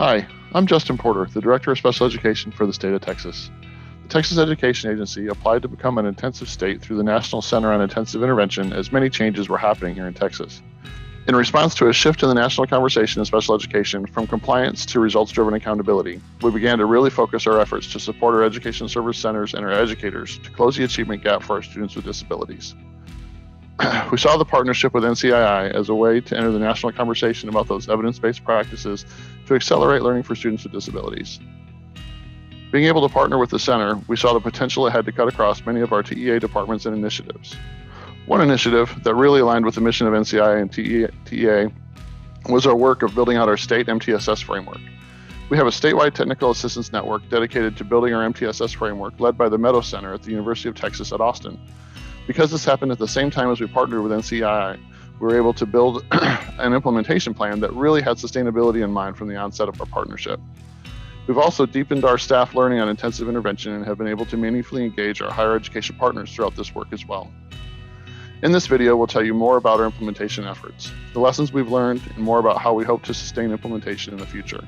Hi, I'm Justin Porter, the Director of Special Education for the state of Texas. The Texas Education Agency applied to become an intensive state through the National Center on Intensive Intervention as many changes were happening here in Texas. In response to a shift in the national conversation in special education from compliance to results-driven accountability, we began to really focus our efforts to support our education service centers and our educators to close the achievement gap for our students with disabilities. We saw the partnership with NCII as a way to enter the national conversation about those evidence-based practices to accelerate learning for students with disabilities. Being able to partner with the center, we saw the potential it had to cut across many of our TEA departments and initiatives. One initiative that really aligned with the mission of NCII and TEA was our work of building out our state MTSS framework. We have a statewide technical assistance network dedicated to building our MTSS framework led by the Meadow Center at the University of Texas at Austin. Because this happened at the same time as we partnered with NCII, we were able to build an implementation plan that really had sustainability in mind from the onset of our partnership. We've also deepened our staff learning on intensive intervention and have been able to meaningfully engage our higher education partners throughout this work as well. In this video, we'll tell you more about our implementation efforts, the lessons we've learned, and more about how we hope to sustain implementation in the future.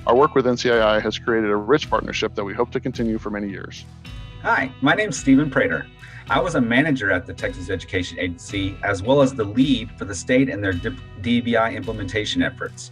Our work with NCII has created a rich partnership that we hope to continue for many years. Hi, my name's Stephen Prater. I was a manager at the Texas Education Agency, as well as the lead for the state and their DBI implementation efforts.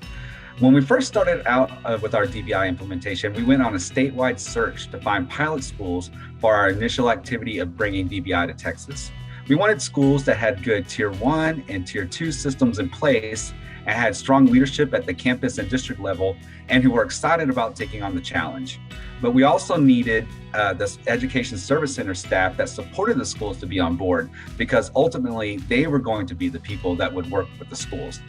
When we first started out with our DBI implementation, we went on a statewide search to find pilot schools for our initial activity of bringing DBI to Texas. We wanted schools that had good Tier 1 and Tier 2 systems in place and had strong leadership at the campus and district level and who were excited about taking on the challenge. But we also needed the Education Service Center staff that supported the schools to be on board because ultimately they were going to be the people that would work with the schools.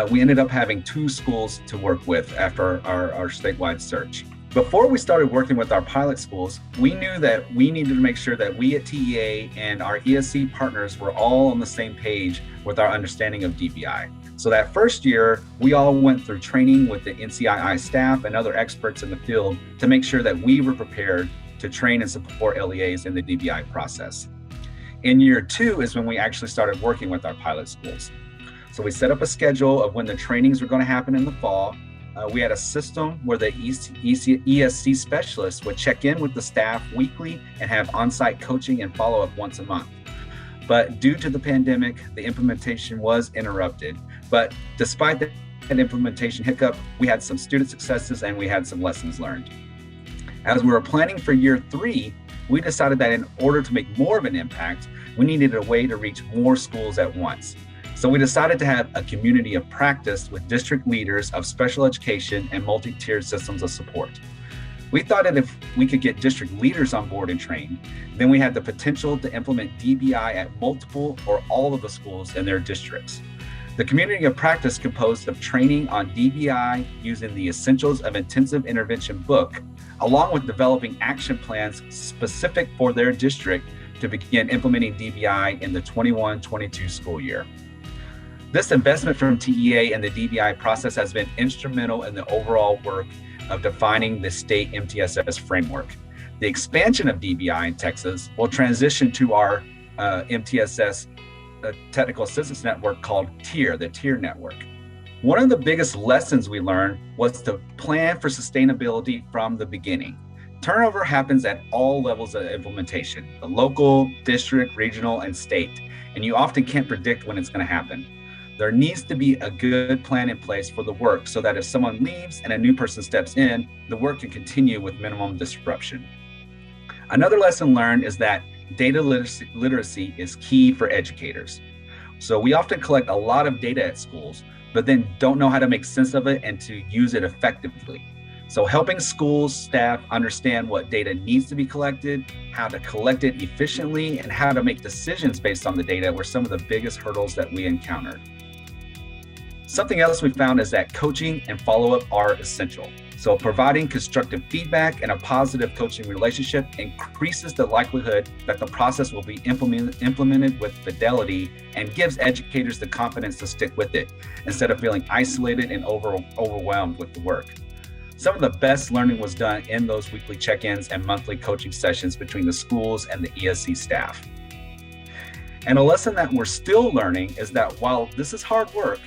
We ended up having 2 schools to work with after our statewide search. Before we started working with our pilot schools, we knew that we needed to make sure that we at TEA and our ESC partners were all on the same page with our understanding of DBI. So that first year, we all went through training with the NCII staff and other experts in the field to make sure that we were prepared to train and support LEAs in the DBI process. In year 2 is when we actually started working with our pilot schools. So we set up a schedule of when the trainings were going to happen in the fall. We had a system where the ESC specialists would check in with the staff weekly and have on-site coaching and follow-up once a month. But due to the pandemic, the implementation was interrupted. But despite that implementation hiccup, we had some student successes and we had some lessons learned. As we were planning for year 3, we decided that in order to make more of an impact, we needed a way to reach more schools at once. So we decided to have a community of practice with district leaders of special education and multi-tiered systems of support. We thought that if we could get district leaders on board and trained, then we had the potential to implement DBI at multiple or all of the schools in their districts. The community of practice composed of training on DBI using the Essentials of Intensive Intervention book, along with developing action plans specific for their district to begin implementing DBI in the 21-22 school year. This investment from TEA and the DBI process has been instrumental in the overall work of defining the state MTSS framework. The expansion of DBI in Texas will transition to our MTSS technical assistance network called TIER, the TIER network. One of the biggest lessons we learned was to plan for sustainability from the beginning. Turnover happens at all levels of implementation, the local, district, regional, and state, and you often can't predict when it's going to happen. There needs to be a good plan in place for the work so that if someone leaves and a new person steps in, the work can continue with minimum disruption. Another lesson learned is that data literacy is key for educators. So we often collect a lot of data at schools, but then don't know how to make sense of it and to use it effectively. So helping schools staff understand what data needs to be collected, how to collect it efficiently, and how to make decisions based on the data were some of the biggest hurdles that we encountered. Something else we found is that coaching and follow-up are essential. So providing constructive feedback and a positive coaching relationship increases the likelihood that the process will be implemented with fidelity and gives educators the confidence to stick with it instead of feeling isolated and overwhelmed with the work. Some of the best learning was done in those weekly check-ins and monthly coaching sessions between the schools and the ESC staff. And a lesson that we're still learning is that while this is hard work,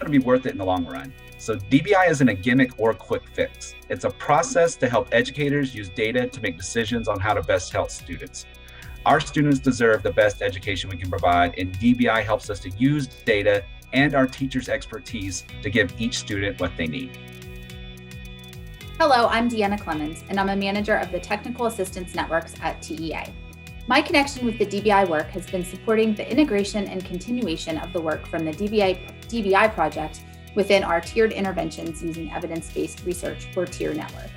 to be worth it in the long run. So DBI isn't a gimmick or a quick fix. It's a process to help educators use data to make decisions on how to best help students. Our students deserve the best education we can provide, and DBI helps us to use data and our teachers' expertise to give each student what they need. Hello, I'm Deanna Clemens, and I'm a manager of the Technical Assistance Networks at TEA. My connection with the DBI work has been supporting the integration and continuation of the work from the DBI project within our tiered interventions using evidence-based research, or TIER network.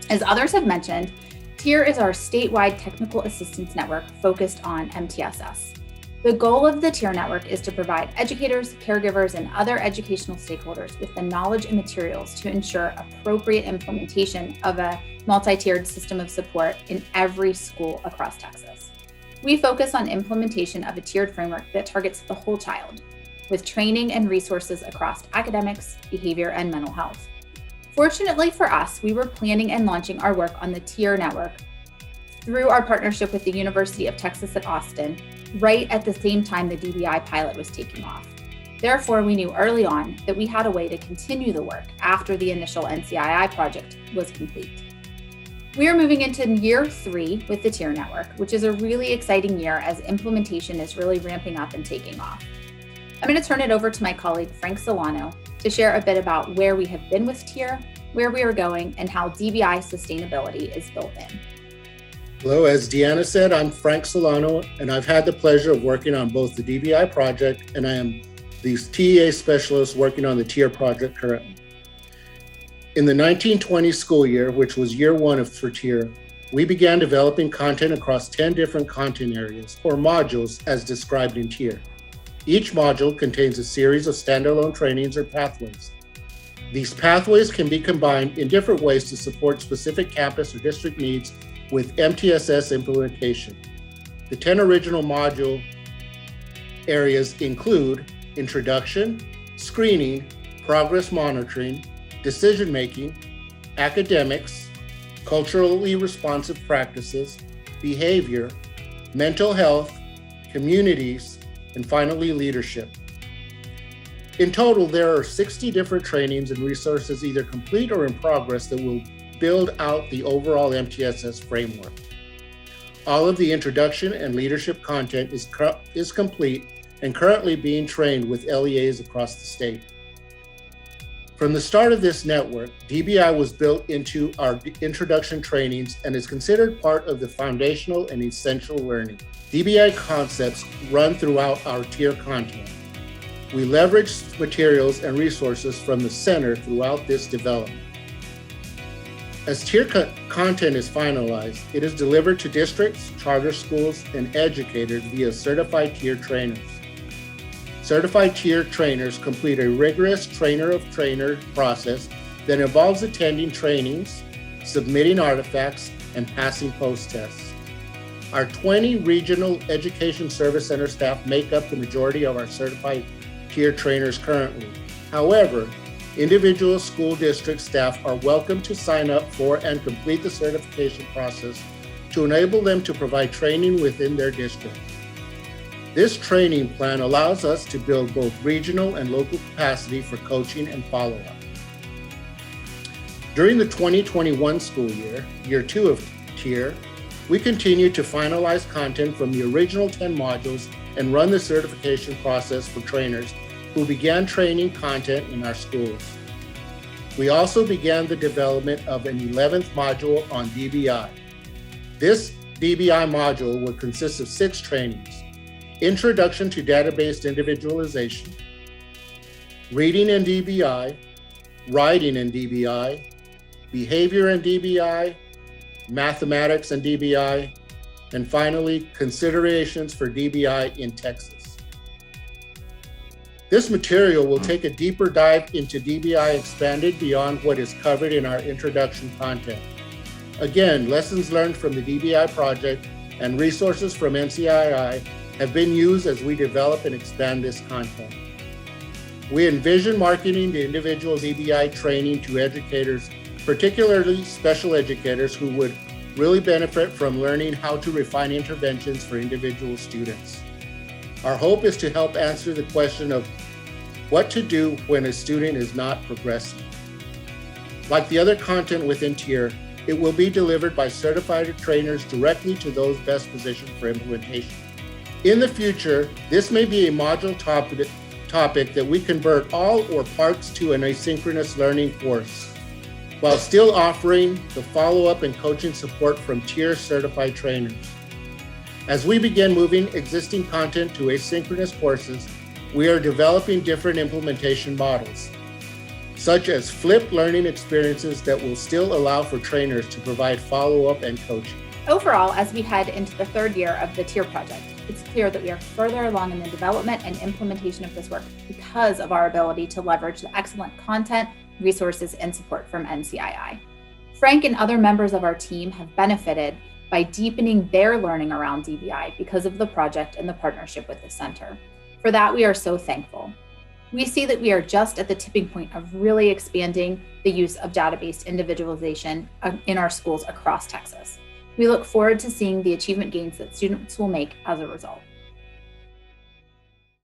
As others have mentioned, TIER is our statewide technical assistance network focused on MTSS. The goal of the TIER network is to provide educators, caregivers, and other educational stakeholders with the knowledge and materials to ensure appropriate implementation of a multi-tiered system of support in every school across Texas. We focus on implementation of a tiered framework that targets the whole child, with training and resources across academics, behavior, and mental health. Fortunately for us, we were planning and launching our work on the TIER network through our partnership with the University of Texas at Austin, right at the same time the DBI pilot was taking off. Therefore, we knew early on that we had a way to continue the work after the initial NCII project was complete. We are moving into year 3 with the TIER network, which is a really exciting year as implementation is really ramping up and taking off. I'm going to turn it over to my colleague, Frank Solano, to share a bit about where we have been with TIER, where we are going, and how DBI sustainability is built in. Hello, as Deanna said, I'm Frank Solano, and I've had the pleasure of working on both the DBI project, and I am the TEA specialist working on the TIER project currently. In the 1920 school year, which was year 1 for TIER, we began developing content across 10 different content areas, or modules, as described in TIER. Each module contains a series of standalone trainings or pathways. These pathways can be combined in different ways to support specific campus or district needs with MTSS implementation. The 10 original module areas include introduction, screening, progress monitoring, decision-making, academics, culturally responsive practices, behavior, mental health, communities, and finally, leadership. In total, there are 60 different trainings and resources either complete or in progress that will build out the overall MTSS framework. All of the introduction and leadership content is complete and currently being trained with LEAs across the state. From the start of this network, DBI was built into our introduction trainings and is considered part of the foundational and essential learning. DBI concepts run throughout our TIER content. We leverage materials and resources from the center throughout this development. As TIER content is finalized, it is delivered to districts, charter schools, and educators via certified TIER trainers. Certified TIER trainers complete a rigorous trainer-of-trainer process that involves attending trainings, submitting artifacts, and passing post-tests. Our 20 regional education service center staff make up the majority of our certified TIER trainers currently. However, individual school district staff are welcome to sign up for and complete the certification process to enable them to provide training within their district. This training plan allows us to build both regional and local capacity for coaching and follow-up. During the 2021 school year, year 2 of TIER, we continue to finalize content from the original 10 modules and run the certification process for trainers who began training content in our schools. We also began the development of an 11th module on DBI. This DBI module will consist of 6 trainings: Introduction to Database Individualization, Reading in DBI, Writing in DBI, Behavior in DBI, Mathematics in DBI, and finally, Considerations for DBI in Texas. This material will take a deeper dive into DBI expanded beyond what is covered in our introduction content. Again, lessons learned from the DBI project and resources from NCII have been used as we develop and expand this content. We envision marketing the individual DBI training to educators, particularly special educators who would really benefit from learning how to refine interventions for individual students. Our hope is to help answer the question of what to do when a student is not progressing. Like the other content within TIER, it will be delivered by certified trainers directly to those best positioned for implementation. In the future, this may be a module topic that we convert all or parts to an asynchronous learning course, while still offering the follow-up and coaching support from TIER certified trainers. As we begin moving existing content to asynchronous courses, we are developing different implementation models, such as flipped learning experiences that will still allow for trainers to provide follow-up and coaching. Overall, as we head into the third year of the TIER project, it's clear that we are further along in the development and implementation of this work because of our ability to leverage the excellent content, resources, and support from NCII. Frank and other members of our team have benefited by deepening their learning around DBI because of the project and the partnership with the center. For that, we are so thankful. We see that we are just at the tipping point of really expanding the use of data-based individualization in our schools across Texas. We look forward to seeing the achievement gains that students will make as a result.